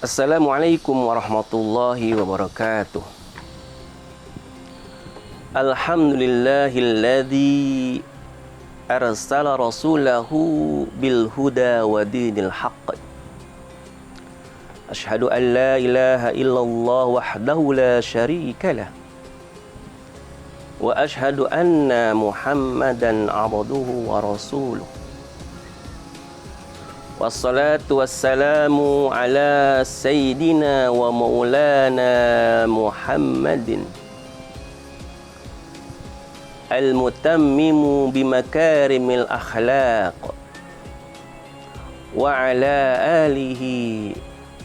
Assalamualaikum warahmatullahi wabarakatuh. Alhamdulillahilladzi arsala rasulahu bil huda wa dinil haqq. Asyhadu an la ilaha illallah wahdahu la syarika lah. Wa asyhadu anna Muhammadan abduhu wa rasuluh. Wassalatu wassalamu ala sayyidina wa maulana Muhammadin al-mutammimu bimakarimil akhlaq wa ala alihi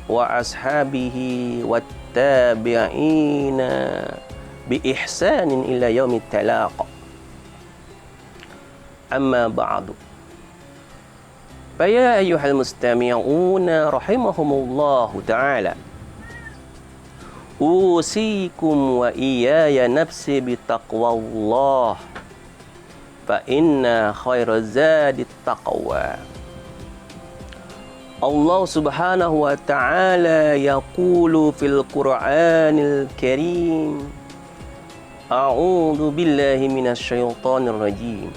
wa ashabihi wattabi'ina bi ihsanin ila yaumit talaq. Amma ba'du. Faya ayyuhal mustami'una rahimahumullahu ta'ala, usikum wa iyaya nafsi bitaqwallah, fa inna khairaz zadi taqwa. Allah subhanahu wa ta'ala yaqulu fil Qur'anil Karim, a'udzu billahi minasy syaithanir rajim.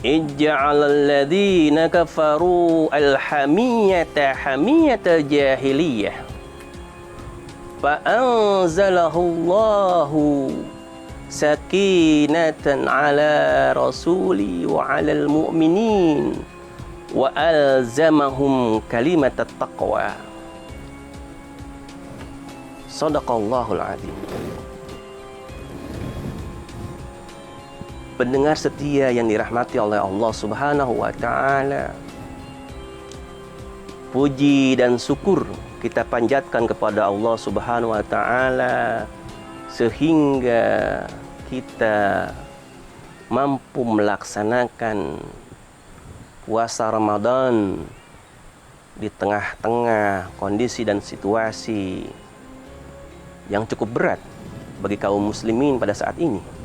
Ij'alal ladzina kafaru al-hamiyata hamiyatal jahiliyah fa anzalahu Allahu sakinatan ala rasuli wa alal mu'minin wa alzamahum kalimatat taqwa. Shadaqallahul adzim. Pendengar setia yang dirahmati oleh Allah Subhanahu wa ta'ala, puji dan syukur kita panjatkan kepada Allah Subhanahu wa ta'ala sehingga kita mampu melaksanakan puasa Ramadan di tengah-tengah kondisi dan situasi yang cukup berat bagi kaum muslimin pada saat ini.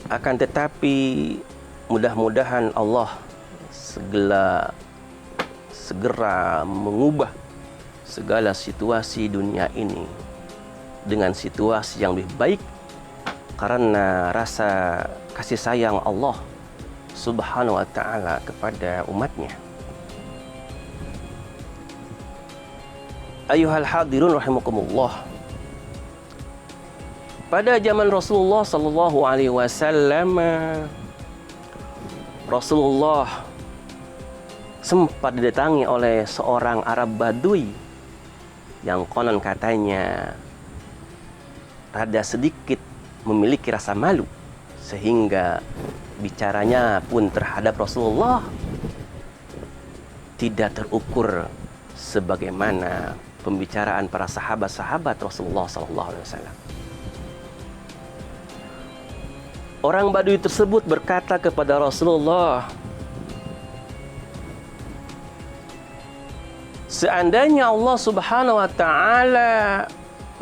Akan tetapi mudah-mudahan Allah segera mengubah segala situasi dunia ini dengan situasi yang lebih baik karena rasa kasih sayang Allah Subhanahu wa ta'ala kepada umatnya. Ayuhal hadirun rahimakumullah. Pada zaman Rasulullah sallallahu alaihi wasallam, Rasulullah sempat didatangi oleh seorang Arab Badui yang konon katanya rada sedikit memiliki rasa malu, sehingga bicaranya pun terhadap Rasulullah tidak terukur sebagaimana pembicaraan para sahabat-sahabat Rasulullah sallallahu alaihi wasallam. Orang Badui tersebut berkata kepada Rasulullah, seandainya Allah Subhanahu wa ta'ala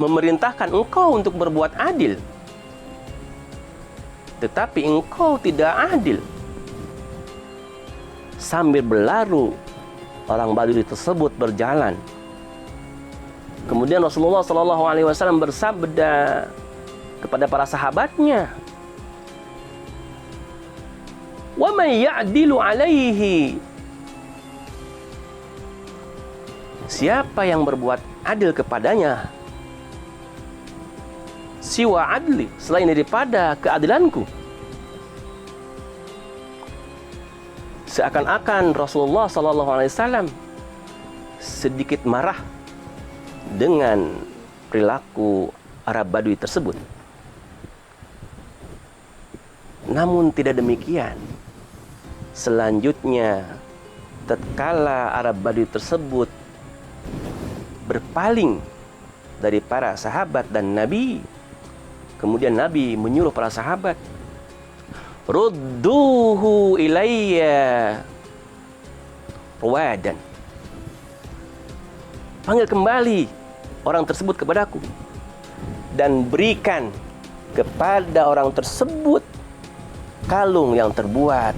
memerintahkan engkau untuk berbuat adil, tetapi engkau tidak adil. Sambil berlalu, orang Badui tersebut berjalan. Kemudian Rasulullah SAW bersabda kepada para sahabatnya, wa may ya'dilu alaihi, siapa yang berbuat adil kepadanya siwa adli, selain daripada keadilanku. Seakan-akan Rasulullah SAW sedikit marah dengan perilaku Arab Badui tersebut. Namun tidak demikian. Selanjutnya, tatkala Arab Badui tersebut berpaling dari para sahabat dan Nabi, kemudian Nabi menyuruh para sahabat, rudduhu ilayya ruwadan, panggil kembali orang tersebut kepadaku dan berikan kepada orang tersebut kalung yang terbuat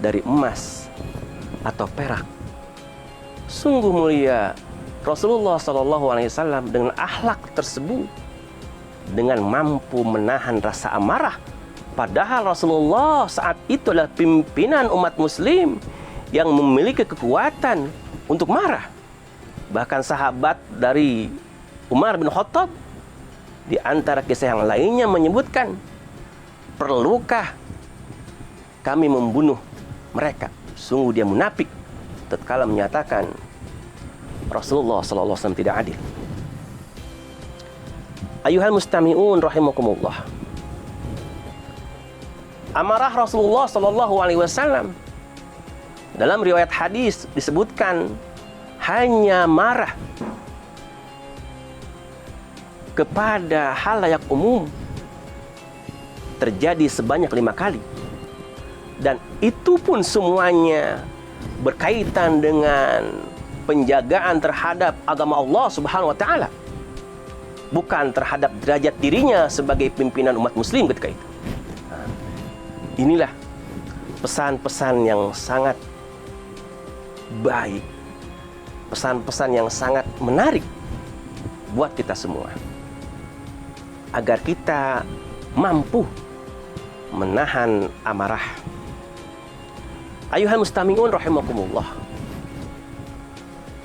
dari emas atau perak. Sungguh mulia Rasulullah SAW dengan akhlak tersebut, dengan mampu menahan rasa amarah. Padahal Rasulullah saat itu adalah pimpinan umat muslim yang memiliki kekuatan untuk marah. Bahkan sahabat dari Umar bin Khattab di antara kisah yang lainnya menyebutkan, perlukah kami membunuh mereka? Sungguh dia munafik tatkala menyatakan Rasulullah SAW tidak adil. Ayuhal mustami'un rahimakumullah. Amarah Rasulullah SAW dalam riwayat hadis disebutkan hanya marah kepada halayak umum terjadi sebanyak 5 kali, dan itu pun semuanya berkaitan dengan penjagaan terhadap agama Allah Subhanahu wa taala, bukan terhadap derajat dirinya sebagai pimpinan umat muslim ketika itu. Inilah pesan-pesan yang sangat baik, pesan-pesan yang sangat menarik buat kita semua, agar kita mampu menahan amarah. Ayuhal mustami'un rahimakumullah.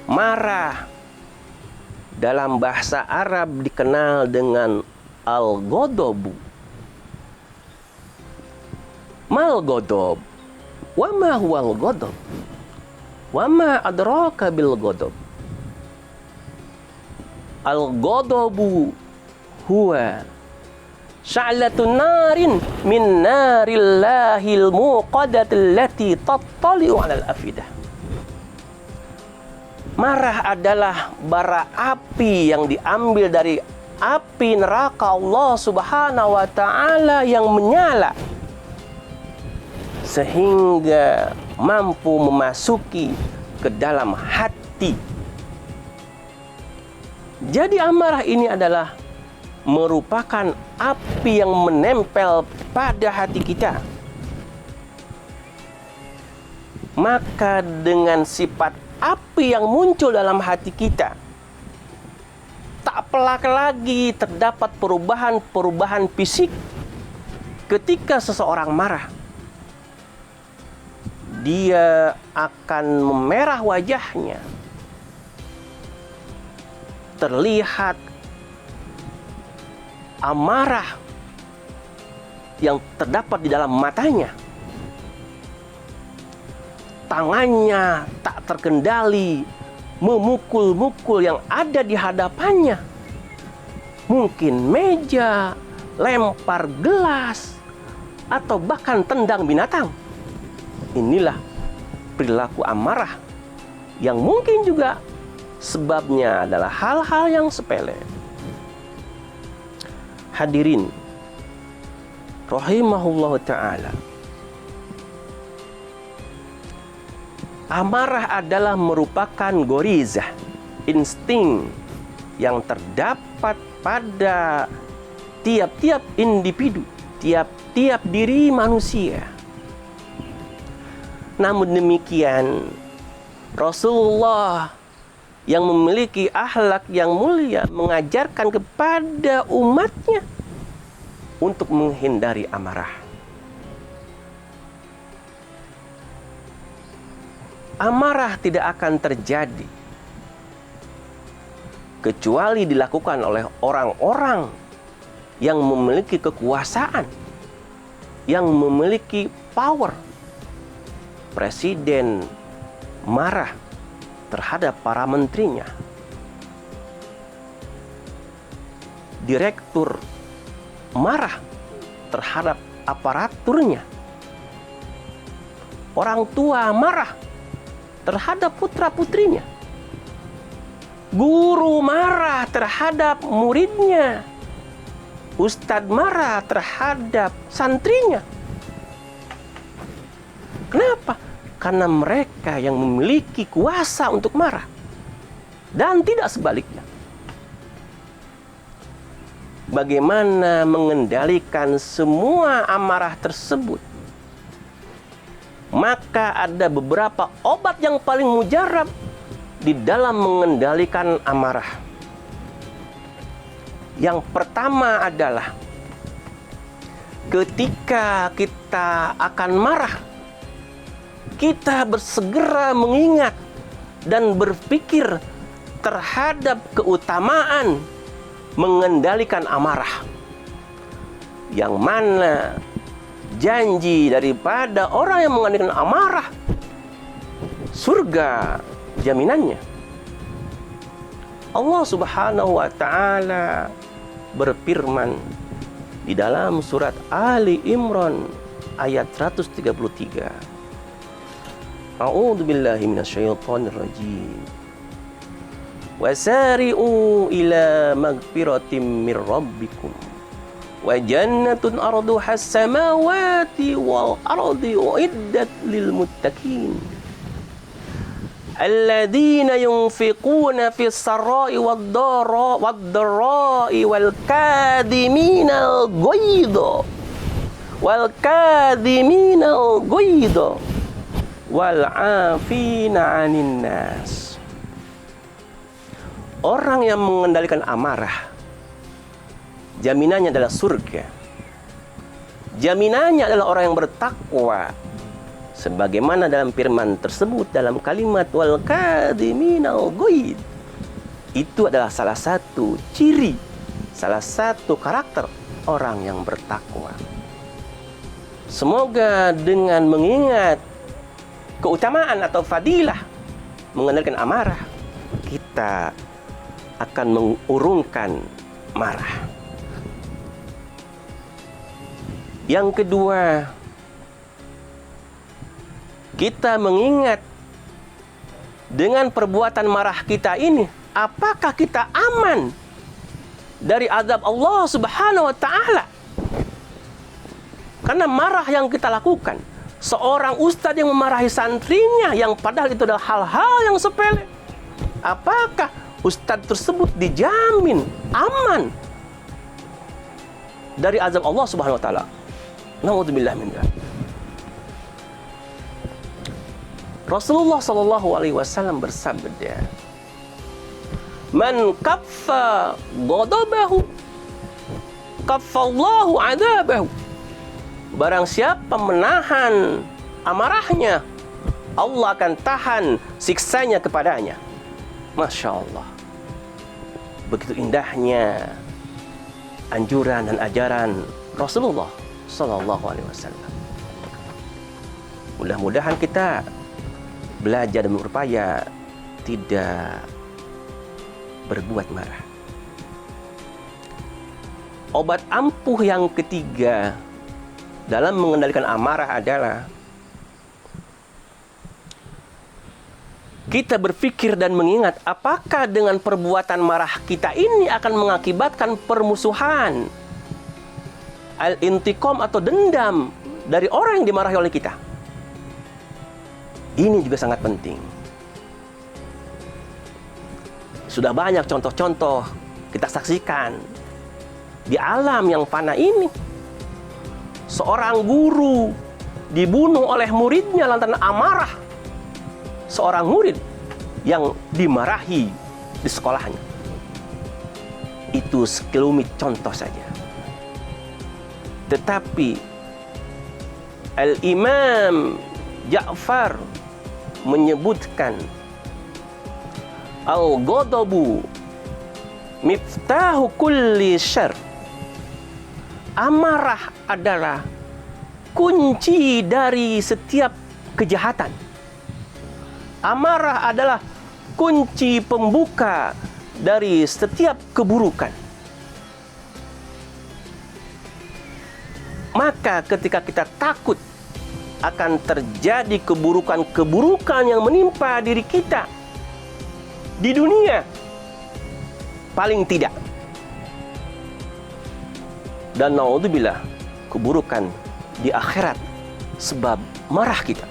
Marah dalam bahasa Arab dikenal dengan al-ghadabu. Mal ghadab? Wa ma huwal ghadab? Wa ma adraka bil ghadab? Al-ghadabu huwa sya'latun narin min narillahil muqadatil lati tattali'u 'alal afidah. Marah adalah bara api yang diambil dari api neraka Allah Subhanahu wa taala yang menyala sehingga mampu memasuki ke dalam hati. Jadi amarah ini adalah merupakan api yang menempel pada hati kita. Maka dengan sifat api yang muncul dalam hati kita, tak pelak lagi terdapat perubahan-perubahan fisik ketika seseorang marah. Dia akan memerah wajahnya, terlihat amarah yang terdapat di dalam matanya. Tangannya tak terkendali memukul-mukul yang ada di hadapannya. Mungkin meja, lempar gelas, atau bahkan tendang binatang. Inilah perilaku amarah yang mungkin juga sebabnya adalah hal-hal yang sepele. Hadirin rahimahullah ta'ala, amarah adalah merupakan gorizah, insting yang terdapat pada tiap-tiap individu, tiap-tiap diri manusia. Namun demikian, Rasulullah yang memiliki akhlak yang mulia mengajarkan kepada umatnya untuk menghindari amarah. Amarah tidak akan terjadi kecuali dilakukan oleh orang-orang yang memiliki kekuasaan, yang memiliki power. Presiden marah terhadap para menterinya. Direktur marah terhadap aparaturnya. Orang tua marah terhadap putra-putrinya. Guru marah terhadap muridnya. Ustadz marah terhadap santrinya. Kenapa? Karena mereka yang memiliki kuasa untuk marah, dan tidak sebaliknya. Bagaimana mengendalikan semua amarah tersebut? Maka ada beberapa obat yang paling mujarab di dalam mengendalikan amarah. Yang pertama adalah ketika kita akan marah, kita bersegera mengingat dan berpikir terhadap keutamaan mengendalikan amarah. Yang mana janji daripada orang yang mengendalikan amarah, surga jaminannya. Allah Subhanahu wa taala berfirman di dalam surat Ali Imran ayat 133. A'udzu billahi minasyaitonir rajim. Wasari'u ila magfiratin mir rabbikum wa jannatun arduha as-samawati wal ardi uiddat lil muttaqin. Alladzina yunfiquna fis sarai wad-dharra'i wal kadhiminal ghaidha wal 'afina 'anil nas. Orang yang mengendalikan amarah, jaminannya adalah surga. Jaminannya adalah orang yang bertakwa. Sebagaimana dalam firman tersebut dalam kalimat wal kadhiminal ghaid. Itu adalah salah satu ciri, salah satu karakter orang yang bertakwa. Semoga dengan mengingat keutamaan atau fadilah mengendalikan amarah, kita akan mengurungkan marah. Yang kedua, kita mengingat dengan perbuatan marah kita ini, apakah kita aman dari azab Allah Subhanahu wa taala? Karena marah yang kita lakukan, seorang ustadz yang memarahi santrinya yang padahal itu adalah hal-hal yang sepele, apakah ustadz tersebut dijamin aman dari azab Allah Subhanahu wa taala? Na'udzubillah min dzalik. Rasulullah sallallahu alaihi wasallam bersabda, "Man kaffa ghadabahu, kaffallahu 'adabahu." Barang siapa menahan amarahnya, Allah akan tahan siksanya kepadanya. Masya Allah. Begitu indahnya anjuran dan ajaran Rasulullah sallallahu alaihi wasallam. Mudah-mudahan kita belajar dan berupaya tidak berbuat marah. Obat ampuh yang ketiga dalam mengendalikan amarah adalah kita berpikir dan mengingat apakah dengan perbuatan marah kita ini akan mengakibatkan permusuhan, al-intiqam atau dendam dari orang yang dimarahi oleh kita. Ini juga sangat penting. Sudah banyak contoh-contoh kita saksikan di alam yang fana ini. Seorang guru dibunuh oleh muridnya lantaran amarah seorang murid yang dimarahi di sekolahnya. Itu sekelumit contoh saja. Tetapi Al-Imam Ja'far menyebutkan al-ghadabu miftahu kulli syarr. Amarah adalah kunci dari setiap kejahatan. Amarah adalah kunci pembuka dari setiap keburukan. Maka ketika kita takut akan terjadi keburukan-keburukan yang menimpa diri kita di dunia, paling tidak, dan naudzubillah, keburukan di akhirat sebab marah kita.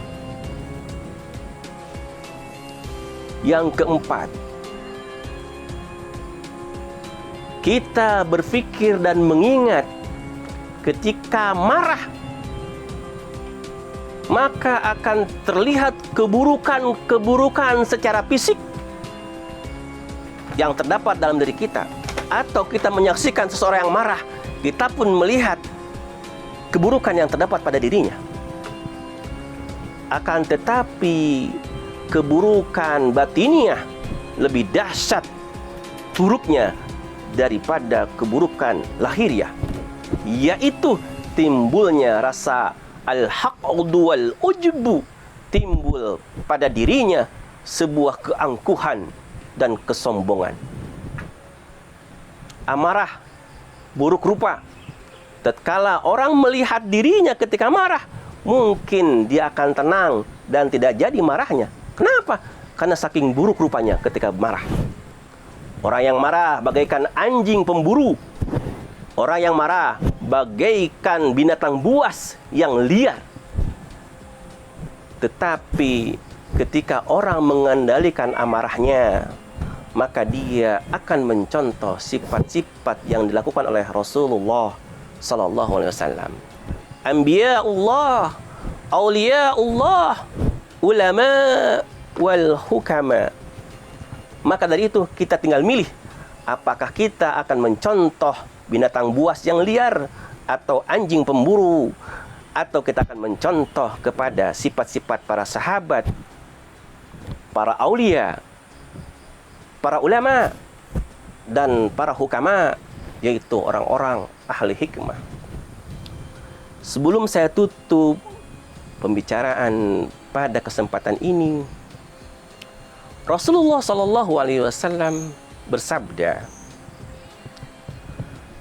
Yang keempat, kita berpikir dan mengingat ketika marah maka akan terlihat keburukan-keburukan secara fisik yang terdapat dalam diri kita. Atau kita menyaksikan seseorang yang marah, kita pun melihat keburukan yang terdapat pada dirinya. Akan tetapi keburukan batiniah lebih dahsyat buruknya daripada keburukan lahiriah, yaitu timbulnya rasa al-haqdu wal ujbu, timbul pada dirinya sebuah keangkuhan dan kesombongan. Amarah buruk rupa. Tatkala orang melihat dirinya ketika marah, mungkin dia akan tenang dan tidak jadi marahnya. Kenapa? Karena saking buruk rupanya ketika marah. Orang yang marah bagaikan anjing pemburu. Orang yang marah bagaikan binatang buas yang liar. Tetapi ketika orang mengendalikan amarahnya, maka dia akan mencontoh sifat-sifat yang dilakukan oleh Rasulullah sallallahu alaihi wasallam. Anbiya'ullah, auliya'ullah, ulama wal hukama. Maka dari itu kita tinggal milih, apakah kita akan mencontoh binatang buas yang liar atau anjing pemburu, atau kita akan mencontoh kepada sifat-sifat para sahabat, para aulia, para ulama, dan para hukama, yaitu orang-orang ahli hikmah. Sebelum saya tutup pembicaraan pada kesempatan ini, Rasulullah sallallahu alaihi wasallam bersabda,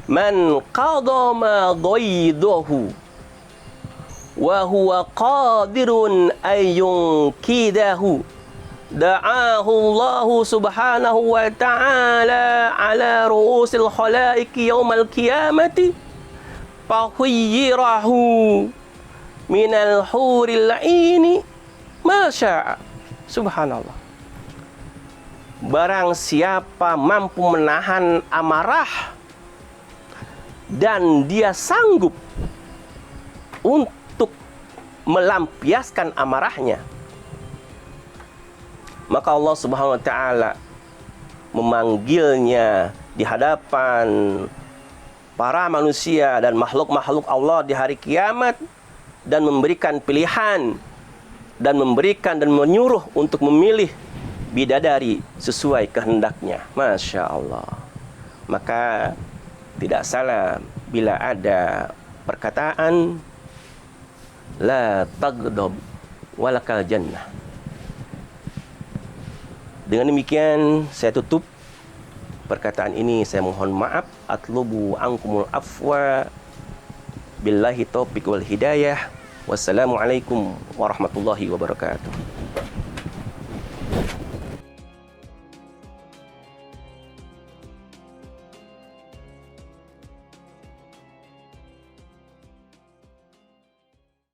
"Man qadama ghaidahu wa huwa qadirun ayyunkidahu, da'ahu Allah subhanahu wa ta'ala ala ru'usil khalaiqi yawmal qiyamati fakhuyirahu minal huril aini ma sya'a." Subhanallah. Barang siapa mampu menahan amarah dan dia sanggup untuk melampiaskan amarahnya, maka Allah Subhanahu wa taala memanggilnya di hadapan para manusia dan makhluk-makhluk Allah di hari kiamat, dan memberikan pilihan dan memberikan dan menyuruh untuk memilih bidadari sesuai kehendaknya. Masya Allah. Maka tidak salah bila ada perkataan la taghdab walakal jannah. Dengan demikian saya tutup perkataan ini. Saya mohon maaf. Atlubu ankumul afwa. Billahi taufiq wal hidayah. Wassalamualaikum warahmatullahi wabarakatuh.